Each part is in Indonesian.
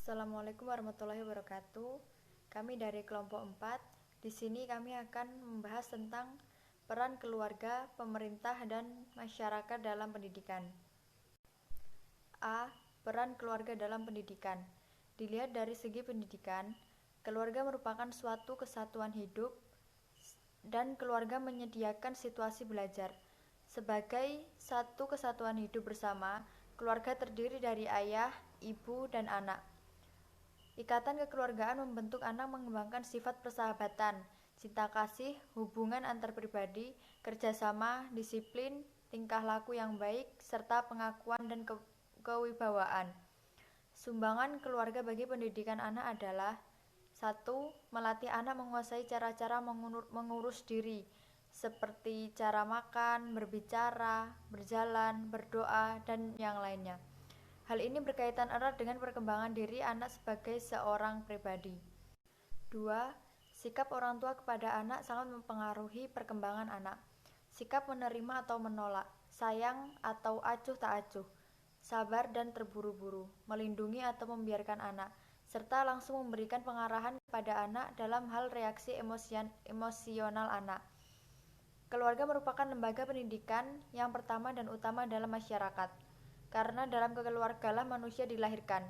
Assalamualaikum warahmatullahi wabarakatuh. Kami dari kelompok 4. Di sini kami akan membahas tentang peran keluarga, pemerintah, dan masyarakat dalam pendidikan. A. Peran keluarga dalam pendidikan. Dilihat dari segi pendidikan, keluarga merupakan suatu kesatuan hidup dan keluarga menyediakan situasi belajar. Sebagai satu kesatuan hidup bersama, keluarga terdiri dari ayah, ibu, dan anak. Ikatan kekeluargaan membentuk anak mengembangkan sifat persahabatan, cinta kasih, hubungan antar pribadi, kerjasama, disiplin, tingkah laku yang baik, serta pengakuan dan kewibawaan. Sumbangan keluarga bagi pendidikan anak adalah 1. Melatih anak menguasai cara-cara mengurus diri, seperti cara makan, berbicara, berjalan, berdoa, dan yang lainnya. Hal ini berkaitan erat dengan perkembangan diri anak sebagai seorang pribadi. 2. Sikap orang tua kepada anak sangat mempengaruhi perkembangan anak. Sikap menerima atau menolak, sayang atau acuh tak acuh, sabar dan terburu-buru, melindungi atau membiarkan anak, serta langsung memberikan pengarahan kepada anak dalam hal reaksi emosional anak. Keluarga merupakan lembaga pendidikan yang pertama dan utama dalam masyarakat. Karena dalam keluargalah manusia dilahirkan,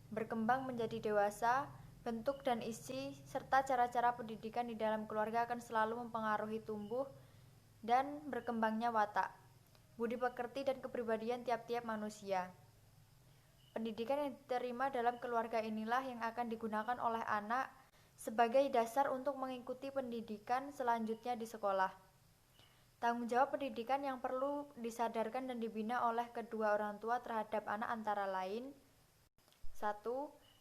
berkembang menjadi dewasa, bentuk dan isi serta cara-cara pendidikan di dalam keluarga akan selalu mempengaruhi tumbuh dan berkembangnya watak, budi pekerti dan kepribadian tiap-tiap manusia. Pendidikan yang diterima dalam keluarga inilah yang akan digunakan oleh anak sebagai dasar untuk mengikuti pendidikan selanjutnya di sekolah. Tanggung jawab pendidikan yang perlu disadarkan dan dibina oleh kedua orang tua terhadap anak antara lain 1.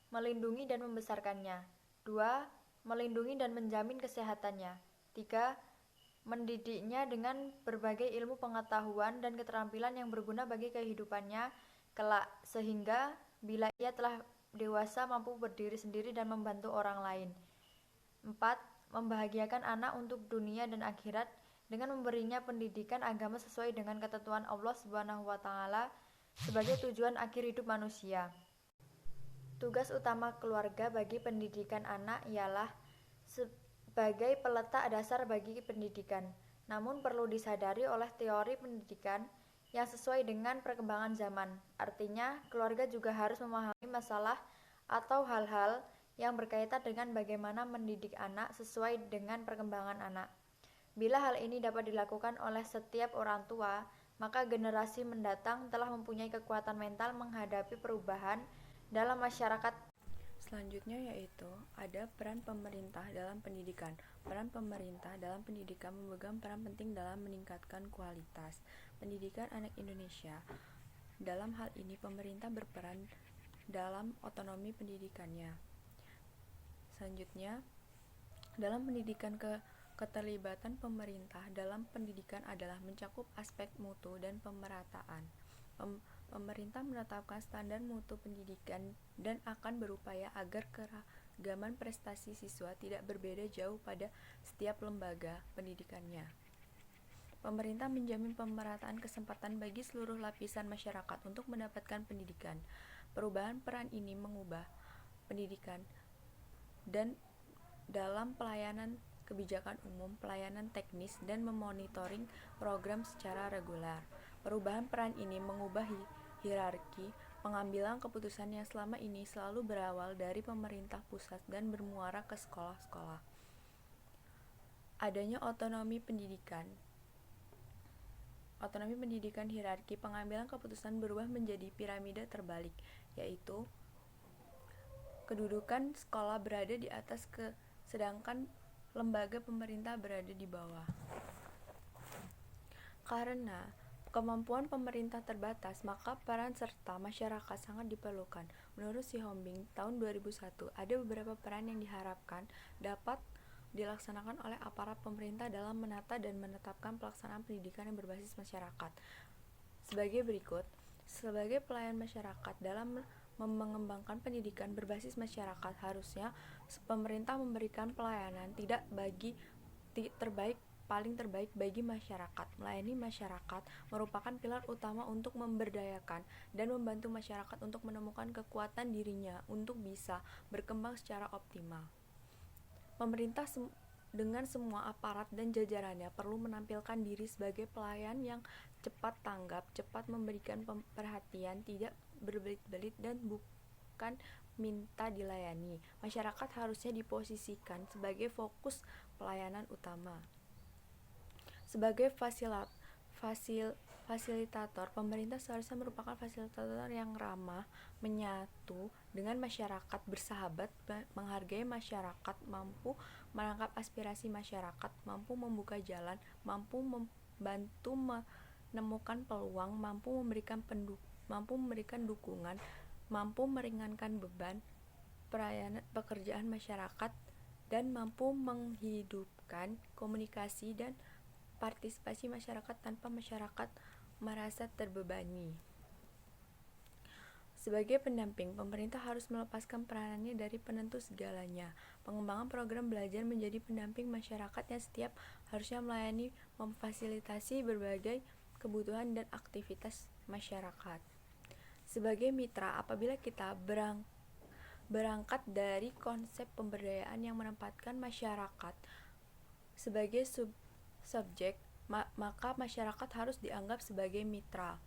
Melindungi dan membesarkannya 2. Melindungi dan menjamin kesehatannya 3. Mendidiknya dengan berbagai ilmu pengetahuan dan keterampilan yang berguna bagi kehidupannya kelak, sehingga bila ia telah dewasa mampu berdiri sendiri dan membantu orang lain 4. Membahagiakan anak untuk dunia dan akhirat dengan memberinya pendidikan agama sesuai dengan ketentuan Allah SWT sebagai tujuan akhir hidup manusia. Tugas utama keluarga bagi pendidikan anak ialah sebagai peletak dasar bagi pendidikan. Namun perlu disadari oleh teori pendidikan yang sesuai dengan perkembangan zaman. Artinya, keluarga juga harus memahami masalah atau hal-hal yang berkaitan dengan bagaimana mendidik anak sesuai dengan perkembangan anak. Bila hal ini dapat dilakukan oleh setiap orang tua, maka generasi mendatang telah mempunyai kekuatan mental menghadapi perubahan dalam masyarakat. Selanjutnya yaitu ada peran pemerintah dalam pendidikan. Peran pemerintah dalam pendidikan memegang peran penting dalam meningkatkan kualitas pendidikan anak Indonesia. Dalam hal ini pemerintah berperan dalam otonomi pendidikannya. Selanjutnya, dalam pendidikan keterlibatan pemerintah dalam pendidikan adalah mencakup aspek mutu dan pemerataan. Pemerintah menetapkan standar mutu pendidikan dan akan berupaya agar keragaman prestasi siswa tidak berbeda jauh pada setiap lembaga pendidikannya. Pemerintah menjamin pemerataan kesempatan bagi seluruh lapisan masyarakat untuk mendapatkan pendidikan. Perubahan peran ini mengubah pendidikan dan dalam pelayanan kebijakan umum, pelayanan teknis, dan memonitoring program secara reguler. Perubahan peran ini mengubah hierarki pengambilan keputusan yang selama ini selalu berawal dari pemerintah pusat dan bermuara ke sekolah-sekolah. Adanya otonomi pendidikan. Otonomi pendidikan hierarki pengambilan keputusan berubah menjadi piramida terbalik, yaitu kedudukan sekolah berada di atas sedangkan lembaga pemerintah berada di bawah. Karena kemampuan pemerintah terbatas, maka peran serta masyarakat sangat diperlukan. Menurut Sihombing tahun 2001, ada beberapa peran yang diharapkan dapat dilaksanakan oleh aparat pemerintah dalam menata dan menetapkan pelaksanaan pendidikan yang berbasis masyarakat. Sebagai berikut, sebagai pelayan masyarakat dalam mengembangkan pendidikan berbasis masyarakat, harusnya pemerintah memberikan pelayanan terbaik paling terbaik bagi masyarakat. Melayani masyarakat merupakan pilar utama untuk memberdayakan dan membantu masyarakat untuk menemukan kekuatan dirinya untuk bisa berkembang secara optimal. Pemerintah dengan semua aparat dan jajarannya perlu menampilkan diri sebagai pelayan yang cepat tanggap, cepat memberikan perhatian, tidak berbelit-belit dan bukan minta dilayani. Masyarakat harusnya diposisikan sebagai fokus pelayanan utama. Sebagai fasilitator, pemerintah seharusnya merupakan fasilitator yang ramah, menyatu dengan masyarakat, bersahabat, menghargai masyarakat, mampu menangkap aspirasi masyarakat, mampu membuka jalan, mampu membantu menemukan peluang, mampu memberikan dukungan, mampu meringankan beban pekerjaan masyarakat, dan mampu menghidupkan komunikasi dan partisipasi masyarakat tanpa masyarakat merasa terbebani. Sebagai pendamping, pemerintah harus melepaskan peranannya dari penentu segalanya. Pengembangan program belajar menjadi pendamping masyarakat yang setiap harusnya melayani, memfasilitasi berbagai kebutuhan dan aktivitas masyarakat. Sebagai mitra, apabila kita berangkat dari konsep pemberdayaan yang menempatkan masyarakat sebagai subjek, maka masyarakat harus dianggap sebagai mitra.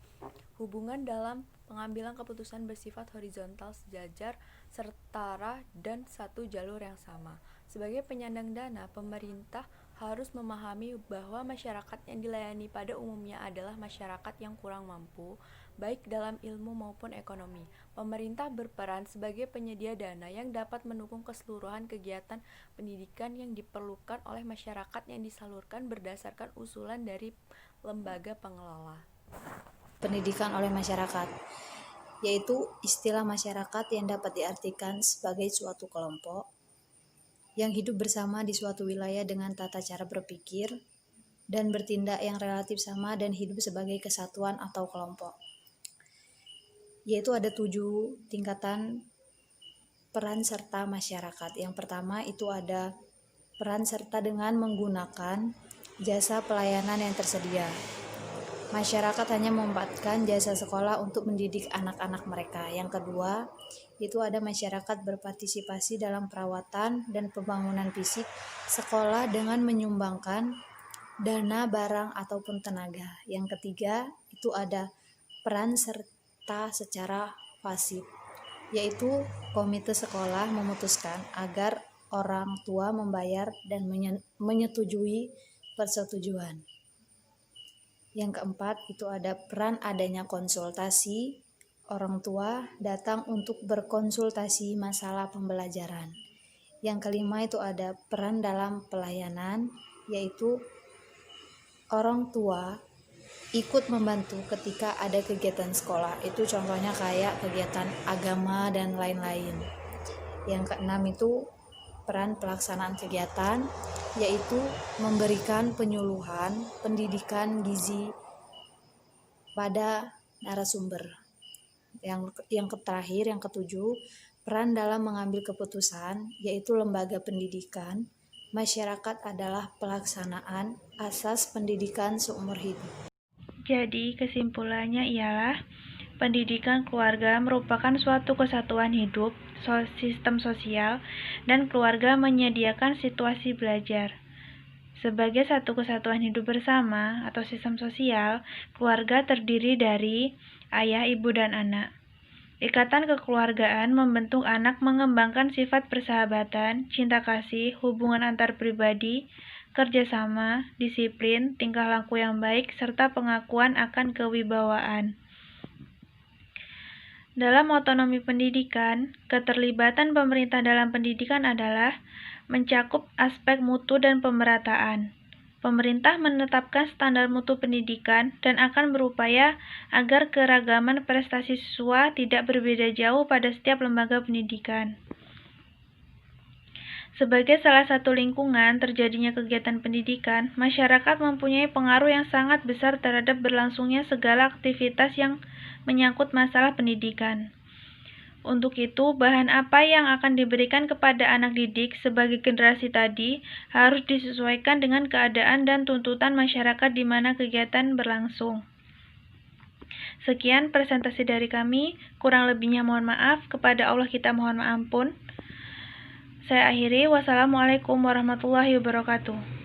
Hubungan dalam pengambilan keputusan bersifat horizontal, sejajar, setara, dan satu jalur yang sama. Sebagai penyandang dana, pemerintah harus memahami bahwa masyarakat yang dilayani pada umumnya adalah masyarakat yang kurang mampu, baik dalam ilmu maupun ekonomi. Pemerintah berperan sebagai penyedia dana yang dapat mendukung keseluruhan kegiatan pendidikan yang diperlukan oleh masyarakat yang disalurkan berdasarkan usulan dari lembaga pengelola. Pendidikan oleh masyarakat, yaitu istilah masyarakat yang dapat diartikan sebagai suatu kelompok yang hidup bersama di suatu wilayah dengan tata cara berpikir dan bertindak yang relatif sama dan hidup sebagai kesatuan atau kelompok. Yaitu ada 7 tingkatan peran serta masyarakat. Yang pertama itu ada peran serta dengan menggunakan jasa pelayanan yang tersedia. Masyarakat hanya memanfaatkan jasa sekolah untuk mendidik anak-anak mereka. Yang kedua, itu ada masyarakat berpartisipasi dalam perawatan dan pembangunan fisik sekolah dengan menyumbangkan dana, barang, ataupun tenaga. Yang ketiga, itu ada peran serta secara pasif, yaitu komite sekolah memutuskan agar orang tua membayar dan menyetujui persetujuan. Yang keempat, itu ada peran adanya konsultasi. Orang tua datang untuk berkonsultasi masalah pembelajaran. Yang kelima, itu ada peran dalam pelayanan, yaitu orang tua ikut membantu ketika ada kegiatan sekolah. Itu contohnya kayak kegiatan agama dan lain-lain. Yang keenam, itu peran pelaksanaan kegiatan, yaitu memberikan penyuluhan pendidikan gizi pada narasumber. Yang terakhir, yang ketujuh, peran dalam mengambil keputusan, yaitu lembaga pendidikan. Masyarakat adalah pelaksanaan asas pendidikan seumur hidup. Jadi, kesimpulannya ialah pendidikan keluarga merupakan suatu kesatuan hidup, sistem sosial, dan keluarga menyediakan situasi belajar. Sebagai satu kesatuan hidup bersama atau sistem sosial, keluarga terdiri dari ayah, ibu, dan anak. Ikatan kekeluargaan membentuk anak mengembangkan sifat persahabatan, cinta kasih, hubungan antar pribadi, kerjasama, disiplin, tingkah laku yang baik, serta pengakuan akan kewibawaan. Dalam otonomi pendidikan, keterlibatan pemerintah dalam pendidikan adalah mencakup aspek mutu dan pemerataan. Pemerintah menetapkan standar mutu pendidikan dan akan berupaya agar keragaman prestasi siswa tidak berbeda jauh pada setiap lembaga pendidikan. Sebagai salah satu lingkungan terjadinya kegiatan pendidikan, masyarakat mempunyai pengaruh yang sangat besar terhadap berlangsungnya segala aktivitas yang menyangkut masalah pendidikan. Untuk itu, bahan apa yang akan diberikan kepada anak didik sebagai generasi tadi harus disesuaikan dengan keadaan dan tuntutan masyarakat di mana kegiatan berlangsung. Sekian presentasi dari kami, kurang lebihnya mohon maaf, kepada Allah kita mohon ampun. Saya akhiri, wassalamualaikum warahmatullahi wabarakatuh.